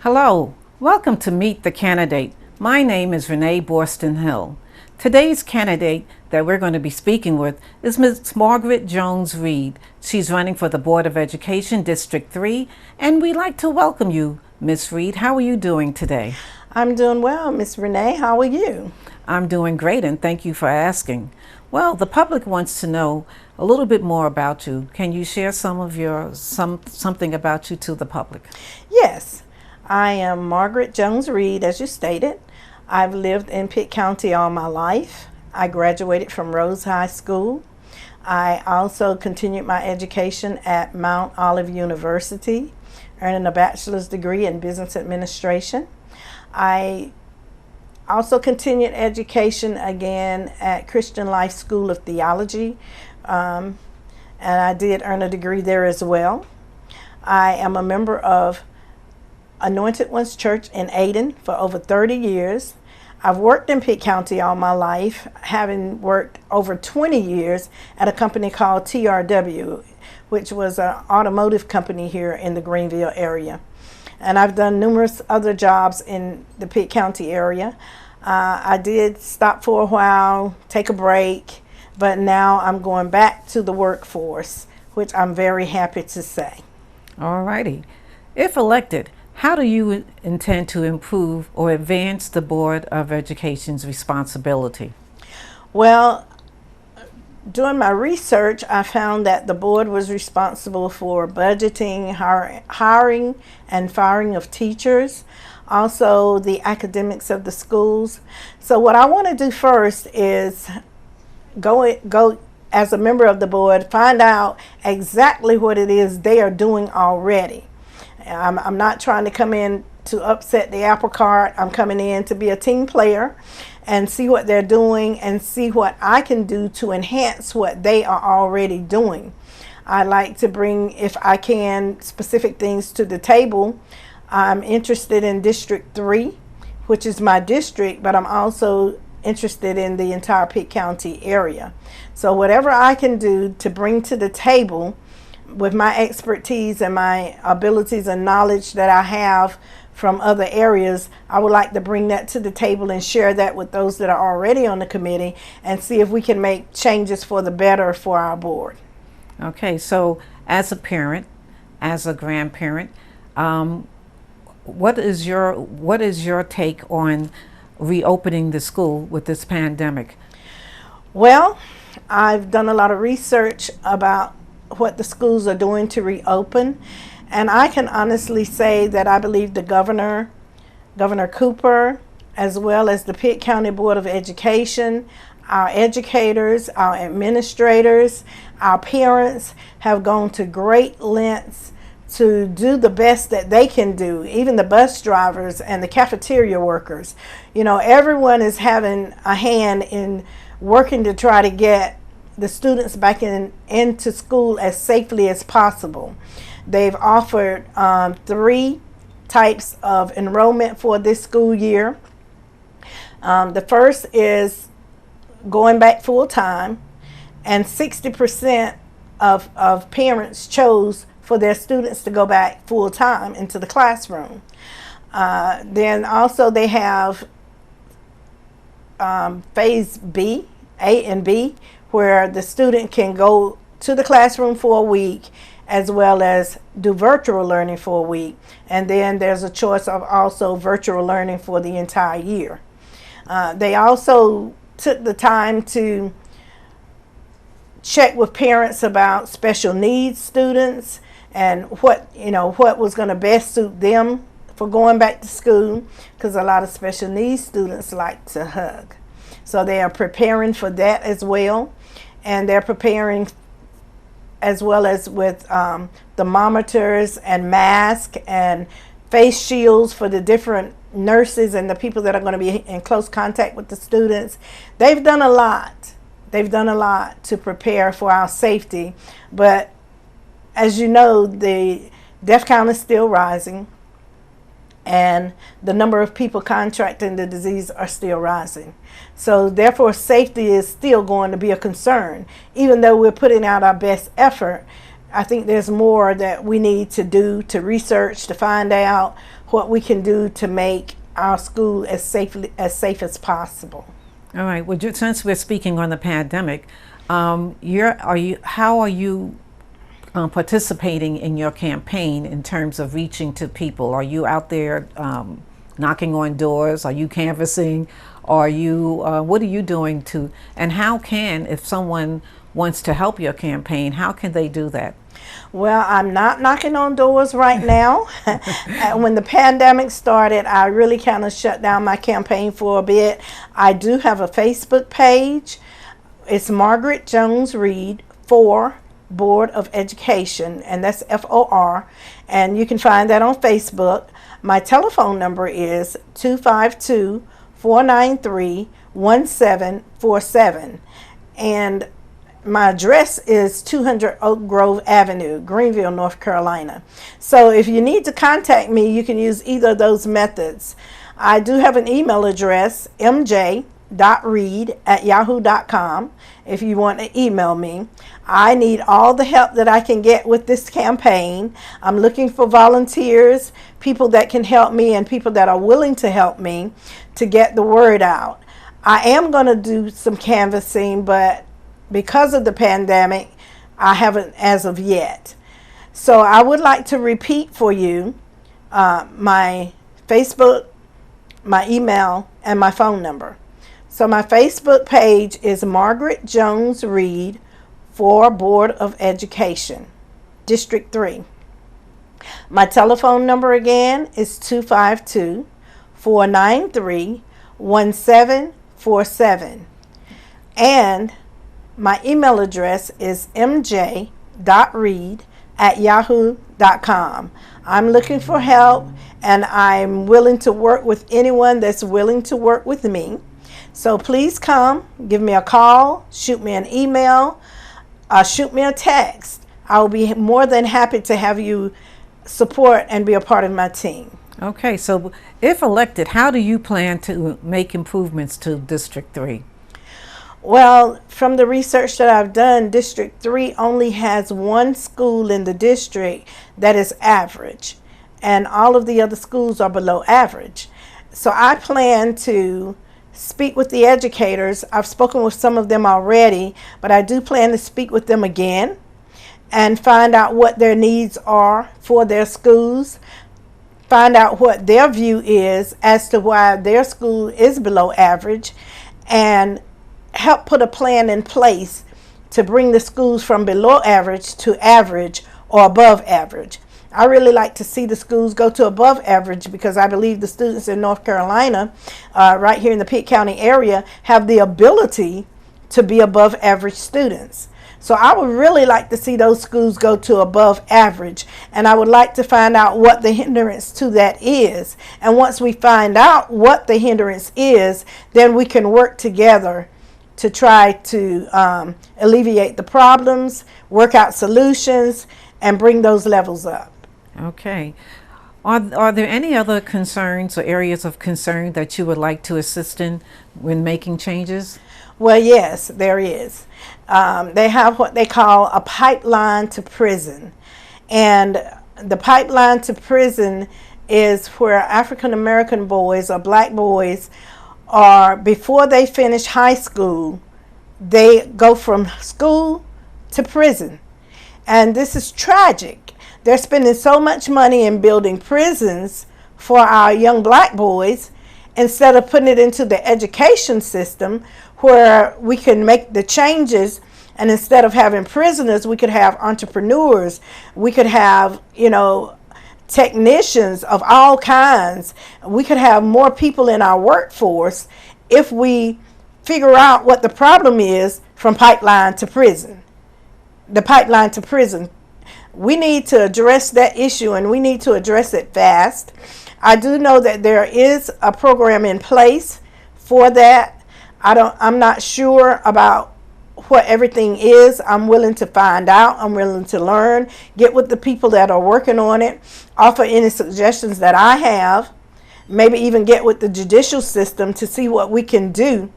Hello, welcome to Meet the Candidate. My name is Renee Borston Hill. Today's candidate that we're going to be speaking with is Ms. Margaret Jones Reid. She's running for the Board of Education, District 3, and we'd like to welcome you, Ms. Reid. How are you doing today? I'm doing well, Miss Renee. How are you? I'm doing great, and thank you for asking. Well, the public wants to know a little bit more about you. Can you share something about you to the public? Yes, I am Margaret Jones Reid, as you stated. I've lived in Pitt County all my life. I graduated from Rose High School. I also continued my education at Mount Olive University, earning a bachelor's degree in business administration. I also continued education again at Christian Life School of Theology, and I did earn a degree there as well. I am a member of Anointed Ones Church in Ayden for over 30 years. I've worked in Pitt County all my life, having worked over 20 years at a company called TRW, which was an automotive company here in the Greenville area. And I've done numerous other jobs in the Pitt County area. I did stop for a while, take a break, but now I'm going back to the workforce, which I'm very happy to say. All righty. If elected, how do you intend to improve or advance the Board of Education's responsibility? Well, doing my research, I found that the board was responsible for budgeting, hiring and firing of teachers, also the academics of the schools. So what I want to do first is go as a member of the board, find out exactly what it is they are doing already. I'm not trying to come in to upset the apple cart. I'm coming in to be a team player and see what they're doing and see what I can do to enhance what they are already doing. I like to bring, if I can, specific things to the table. I'm interested in District 3, which is my district, but I'm also interested in the entire Pitt County area. So whatever I can do to bring to the table with my expertise and my abilities and knowledge that I have from other areas, I would like to bring that to the table and share that with those that are already on the committee and see if we can make changes for the better for our board. Okay, so as a parent, as a grandparent, what is your take on reopening the school with this pandemic? Well, I've done a lot of research about what the schools are doing to reopen, and I can honestly say that I believe the Governor Cooper, as well as the Pitt County Board of Education, our educators, our administrators, our parents have gone to great lengths to do the best that they can do, even the bus drivers and the cafeteria workers. You know, everyone is having a hand in working to try to get the students back into school as safely as possible. They've offered 3 types of enrollment for this school year. The first is going back full time, and 60% of parents chose for their students to go back full time into the classroom. Then also they have phase B, A and B, where the student can go to the classroom for a week as well as do virtual learning for a week. And then there's a choice of also virtual learning for the entire year. They also took the time to check with parents about special needs students and what was going to best suit them for going back to school, because a lot of special needs students like to hug. So they are preparing for that as well. And they're preparing as well as with thermometers and masks and face shields for the different nurses and the people that are going to be in close contact with the students. They've done a lot. They've done a lot to prepare for our safety. But as you know, the death count is still rising, and the number of people contracting the disease are still rising. So therefore, safety is still going to be a concern. Even though we're putting out our best effort, I think there's more that we need to do to research, to find out what we can do to make our school as safe as possible. All right. Well, since we're speaking on the pandemic, how are you participating in your campaign in terms of reaching to people? Are you out there knocking on doors? Are you canvassing? Are you what are you doing to? And how can, if someone wants to help your campaign, how can they do that? Well, I'm not knocking on doors right now. When the pandemic started, I really kind of shut down my campaign for a bit. I do have a Facebook page. It's Margaret Jones Reid for Board of Education, and that's FOR, and you can find that on Facebook. My telephone number is 252-493-1747, and my address is 200 Oak Grove Avenue, Greenville, North Carolina. So if you need to contact me, you can use either of those methods. I do have an email address, mj.reid@yahoo.com, if you want to email me. I need all the help that I can get with this campaign. I'm looking for volunteers, people that can help me and people that are willing to help me to get the word out. I am going to do some canvassing, but because of the pandemic, I haven't as of yet. So I would like to repeat for you my Facebook, my email, and my phone number. So my Facebook page is Margaret Jones Reid for Board of Education, District 3. My telephone number again is 252-493-1747. And my email address is mj.reid@yahoo.com. I'm looking for help, and I'm willing to work with anyone that's willing to work with me. So please come, give me a call, shoot me an email, shoot me a text. I'll be more than happy to have you support and be a part of my team. Okay, so if elected, how do you plan to make improvements to District 3? Well, from the research that I've done, District 3 only has one school in the district that is average, and all of the other schools are below average. So I plan to speak with the educators. I've spoken with some of them already, but I do plan to speak with them again and find out what their needs are for their schools, find out what their view is as to why their school is below average, and help put a plan in place to bring the schools from below average to average or above average. I really like to see the schools go to above average because I believe the students in North Carolina, right here in the Pitt County area, have the ability to be above average students. So I would really like to see those schools go to above average, and I would like to find out what the hindrance to that is. And once we find out what the hindrance is, then we can work together to try to alleviate the problems, work out solutions, and bring those levels up. Okay. Are there any other concerns or areas of concern that you would like to assist in when making changes? Well, yes, there is. They have what they call a pipeline to prison. And the pipeline to prison is where African American boys or black boys are, before they finish high school, they go from school to prison. And this is tragic. They're spending so much money in building prisons for our young black boys instead of putting it into the education system where we can make the changes. And instead of having prisoners, we could have entrepreneurs. We could have, technicians of all kinds. We could have more people in our workforce if we figure out what the problem is from pipeline to prison. The pipeline to prison. We need to address that issue, and we need to address it fast. I do know that there is a program in place for that. I'm not sure about what everything is. I'm willing to find out. I'm willing to learn, get with the people that are working on it, offer any suggestions that I have, maybe even get with the judicial system to see what we can do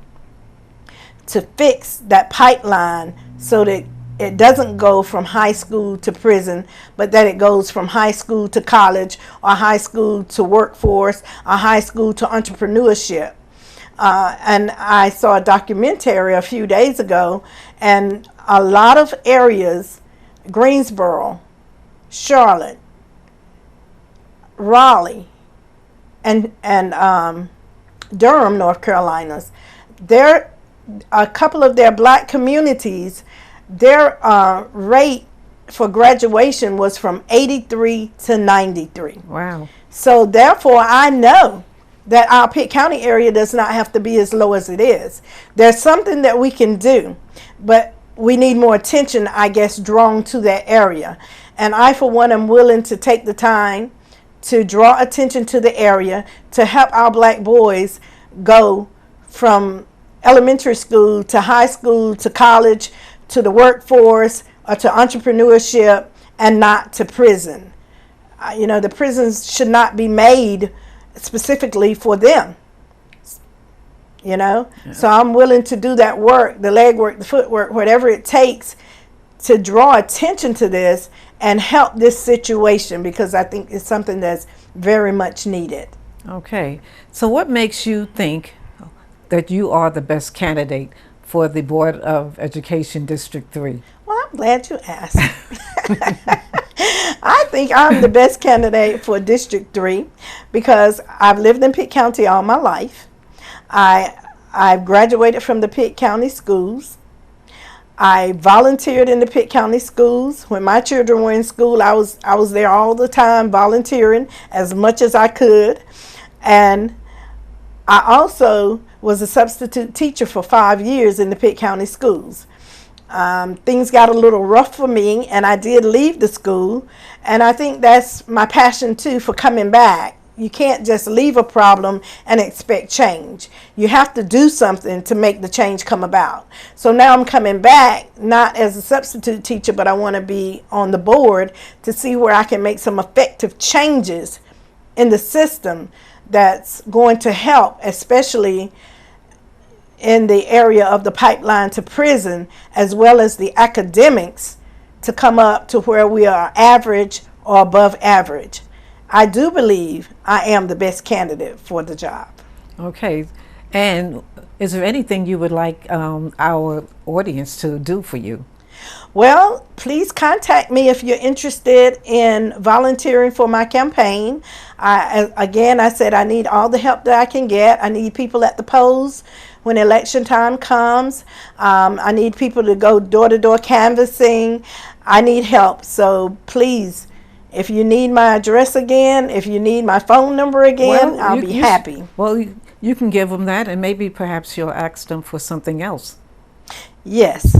to fix that pipeline so that it doesn't go from high school to prison, but that it goes from high school to college, or high school to workforce, or high school to entrepreneurship. And I saw a documentary a few days ago, and a lot of areas, Greensboro, Charlotte, Raleigh, and Durham, North Carolina, a couple of their black communities, their rate for graduation was from 83 to 93. Wow. So therefore, I know that our Pitt County area does not have to be as low as it is. There's something that we can do, but we need more attention, I guess, drawn to that area. And I, for one, am willing to take the time to draw attention to the area to help our black boys go from elementary school to high school to college to the workforce or to entrepreneurship, and not to prison. The prisons should not be made specifically for them. Yeah. So I'm willing to do that work, the legwork, the footwork, whatever it takes to draw attention to this and help this situation, because I think it's something that's very much needed. Okay. So what makes you think that you are the best candidate for the Board of Education District 3? Well, I'm glad you asked. I think I'm the best candidate for District 3 because I've lived in Pitt County all my life. I've graduated from the Pitt County schools. I volunteered in the Pitt County schools. When my children were in school, I was there all the time volunteering as much as I could. And I also was a substitute teacher for 5 years in the Pitt County schools. Things got a little rough for me, and I did leave the school. And I think that's my passion, too, for coming back. You can't just leave a problem and expect change. You have to do something to make the change come about. So now I'm coming back, not as a substitute teacher, but I want to be on the board to see where I can make some effective changes in the system that's going to help, especially in the area of the pipeline to prison, as well as the academics, to come up to where we are average or above average. I do believe I am the best candidate for the job. Okay. And is there anything you would like our audience to do for you? Well, please contact me if you're interested in volunteering for my campaign. I said I need all the help that I can get. I need people at the polls when election time comes. I need people to go door-to-door canvassing. I need help. So please, if you need my address again, if you need my phone number again, I'll be happy. Well, you can give them that, and maybe perhaps you'll ask them for something else. Yes.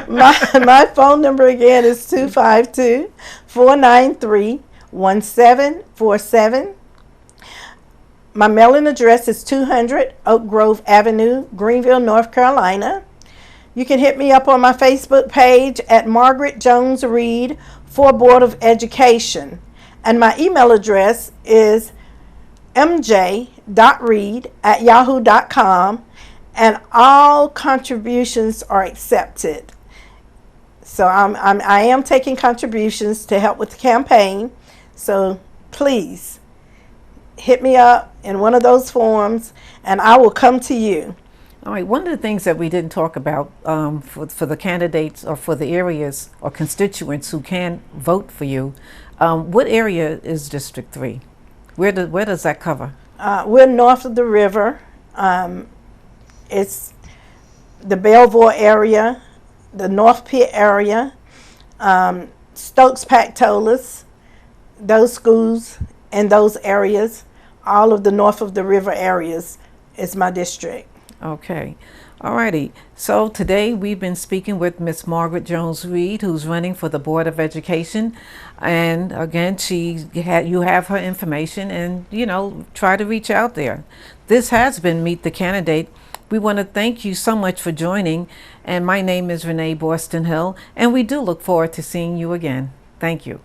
my phone number again is 252-493-1747. My mailing address is 200 Oak Grove Avenue, Greenville, North Carolina. You can hit me up on my Facebook page at Margaret Jones Reid for Board of Education. And my email address is mj.reid@yahoo.com. And all contributions are accepted. So I am taking contributions to help with the campaign. So please hit me up in one of those forms, and I will come to you. All right. One of the things that we didn't talk about for the candidates or for the areas or constituents who can vote for you, what area is District 3? Where does that cover? We're north of the river. It's the Belleville area, the North Pitt area, Stokes Pactolas, those schools and those areas, all of the north of the river areas is my district. Okay. All righty. So today we've been speaking with Miss Margaret Jones Reid, who's running for the Board of Education. And again, you have her information, and, try to reach out there. This has been Meet the Candidate. We want to thank you so much for joining. And my name is Renee Boston Hill, and we do look forward to seeing you again. Thank you.